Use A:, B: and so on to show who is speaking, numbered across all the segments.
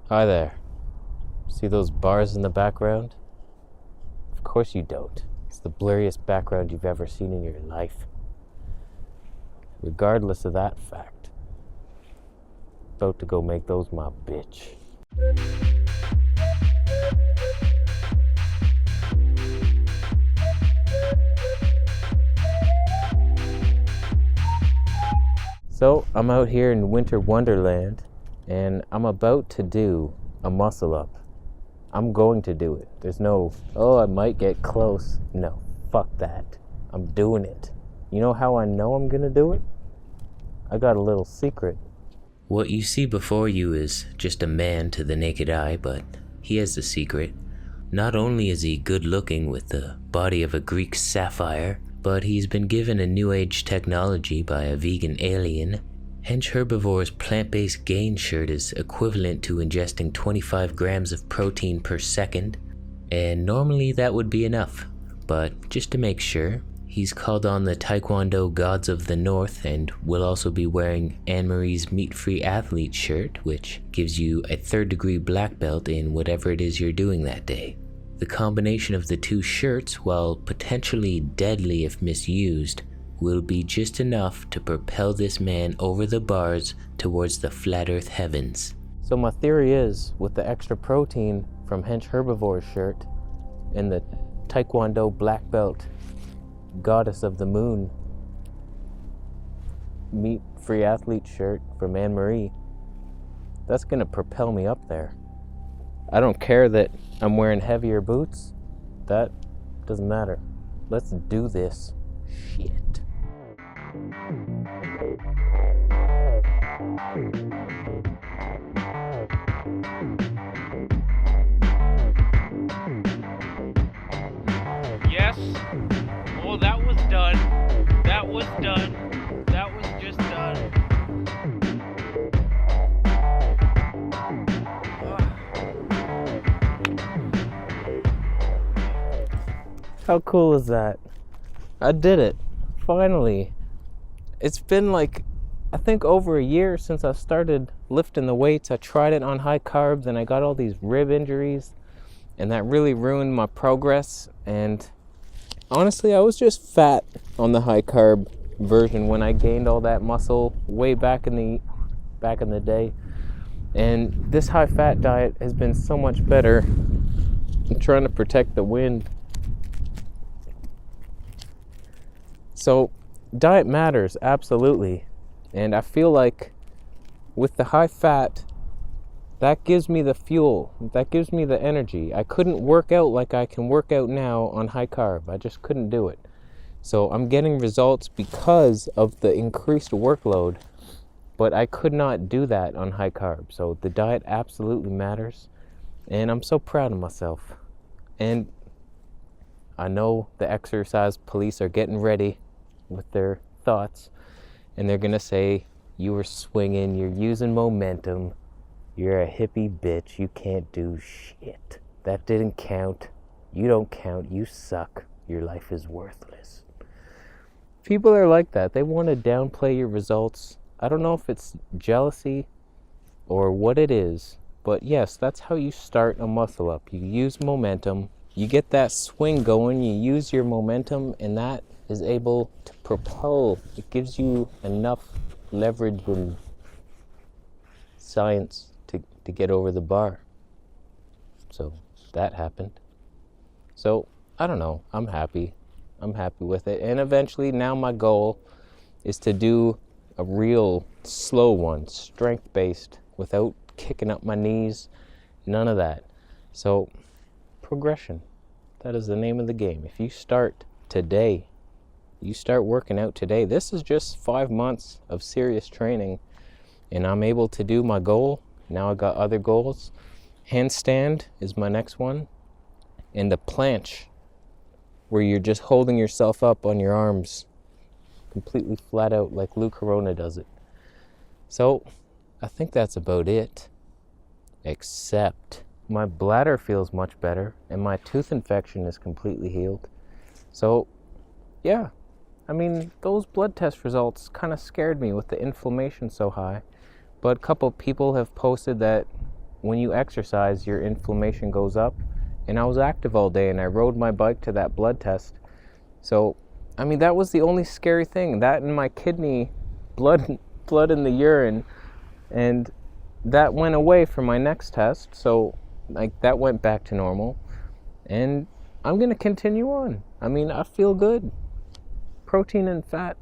A: Hi there. See those bars in the background? Of course you don't. It's the blurriest background you've ever seen in your life. Regardless of that fact, about to go make those my bitch. So I'm out here in Winter Wonderland and I'm about to do a muscle up. I'm going to do it. There's no, oh, I might get close. No, fuck that. I'm doing it. You know how I know I'm gonna do it? I got a little secret.
B: What you see before you is just a man to the naked eye, but he has a secret. Not only is he good looking with the body of a Greek sapphire, but he's been given a new age technology by a vegan alien. Hench Herbivore's plant-based gain shirt is equivalent to ingesting 25 grams of protein per second, and normally that would be enough, but just to make sure, he's called on the Taekwondo gods of the North and will also be wearing Anne-Marie's meat-free athlete shirt, which gives you a 3rd degree black belt in whatever it is you're doing that day. The combination of the two shirts, while potentially deadly if misused, will be just enough to propel this man over the bars towards the flat earth heavens.
A: So my theory is, with the extra protein from Hench Herbivore's shirt and the Taekwondo black belt goddess of the moon meat-free athlete shirt from Anne-Marie, that's gonna propel me up there. I don't care that I'm wearing heavier boots. That doesn't matter. Let's do this shit.
C: Yes. Oh, that was done. That was done. That was just done.
A: How cool is that? I did it. Finally. It's been like, I think over a year since I started lifting the weights. I tried it on high carbs and I got all these rib injuries, and that really ruined my progress. And honestly, I was just fat on the high carb version when I gained all that muscle way back in the day. And this high fat diet has been so much better. I'm trying to protect the wind. So diet matters, absolutely. And I feel like with the high fat, that gives me the fuel, that gives me the energy. I couldn't work out like I can work out now on high carb. I just couldn't do it. So I'm getting results because of the increased workload, but I could not do that on high carb. So the diet absolutely matters, and I'm so proud of myself. And I know the exercise police are getting ready with their thoughts, and they're gonna say, you were swinging, you're using momentum, you're a hippie bitch, you can't do shit. That didn't count. You don't count, you suck, your life is worthless. People are like that. They want to downplay your results. I don't know if it's jealousy or what it is, but yes, that's how you start a muscle up. You use momentum, you get that swing going, you use your momentum, and that is able to propel. It gives you enough leverage and science to get over the bar. So that happened. So I don't know, I'm happy with it. And eventually now my goal is to do a real slow one, strength-based, without kicking up my knees, none of that. So progression, that is the name of the game. If you start today, you start working out today. This is just 5 months of serious training, and I'm able to do my goal. Now I got other goals. Handstand is my next one, and the planche, where you're just holding yourself up on your arms completely flat out like Lou Corona does it. So I think that's about it, except my bladder feels much better and my tooth infection is completely healed. So yeah, I mean, those blood test results kind of scared me with the inflammation so high, but a couple people have posted that when you exercise, your inflammation goes up. And I was active all day, and I rode my bike to that blood test. So, I mean, that was the only scary thing. That and my kidney, blood in the urine, and that went away for my next test. So, like, that went back to normal. And I'm going to continue on. I mean, I feel good. Protein and fat.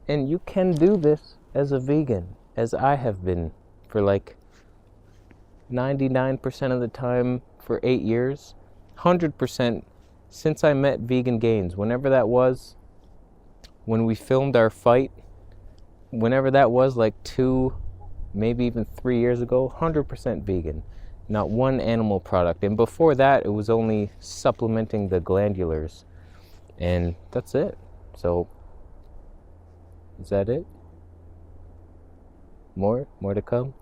A: And you can do this as a vegan, as I have been for like 99% of the time for 8 years, 100% since I met Vegan Gains, whenever that was, when we filmed our fight, whenever that was, like 2, maybe even 3 years ago, 100% vegan, not one animal product. And before that, it was only supplementing the glandulars, and that's it. So, is that it? More to come?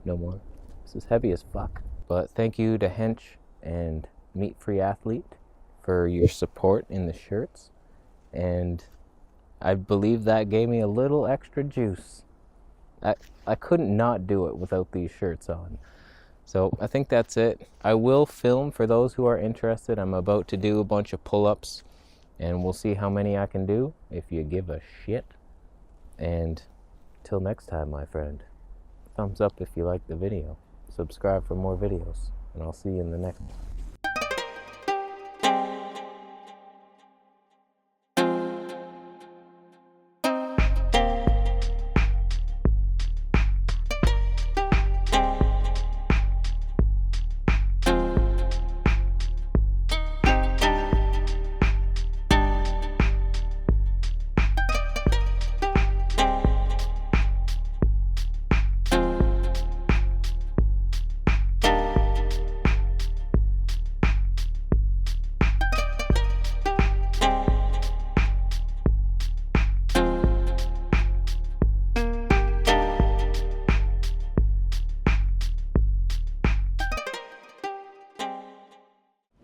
A: No more. This is heavy as fuck. But thank you to Hench and Meat Free Athlete for your support in the shirts. And I believe that gave me a little extra juice. I couldn't not do it without these shirts on. So I think that's it. I will film for those who are interested. I'm about to do a bunch of pull-ups, and we'll see how many I can do if you give a shit. And till next time, my friend, thumbs up if you like the video. Subscribe for more videos, and I'll see you in the next one.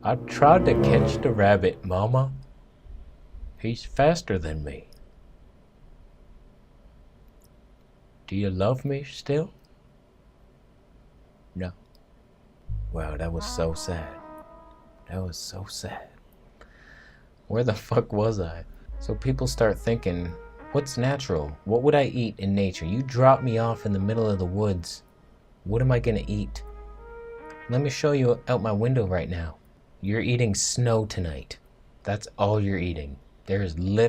B: I tried to catch the rabbit, Mama. He's faster than me. Do you love me still? No. Wow, that was so sad. That was so sad. Where the fuck was I? So people start thinking, what's natural? What would I eat in nature? You drop me off in the middle of the woods. What am I gonna eat? Let me show you out my window right now. You're eating snow tonight. That's all you're eating. There is literally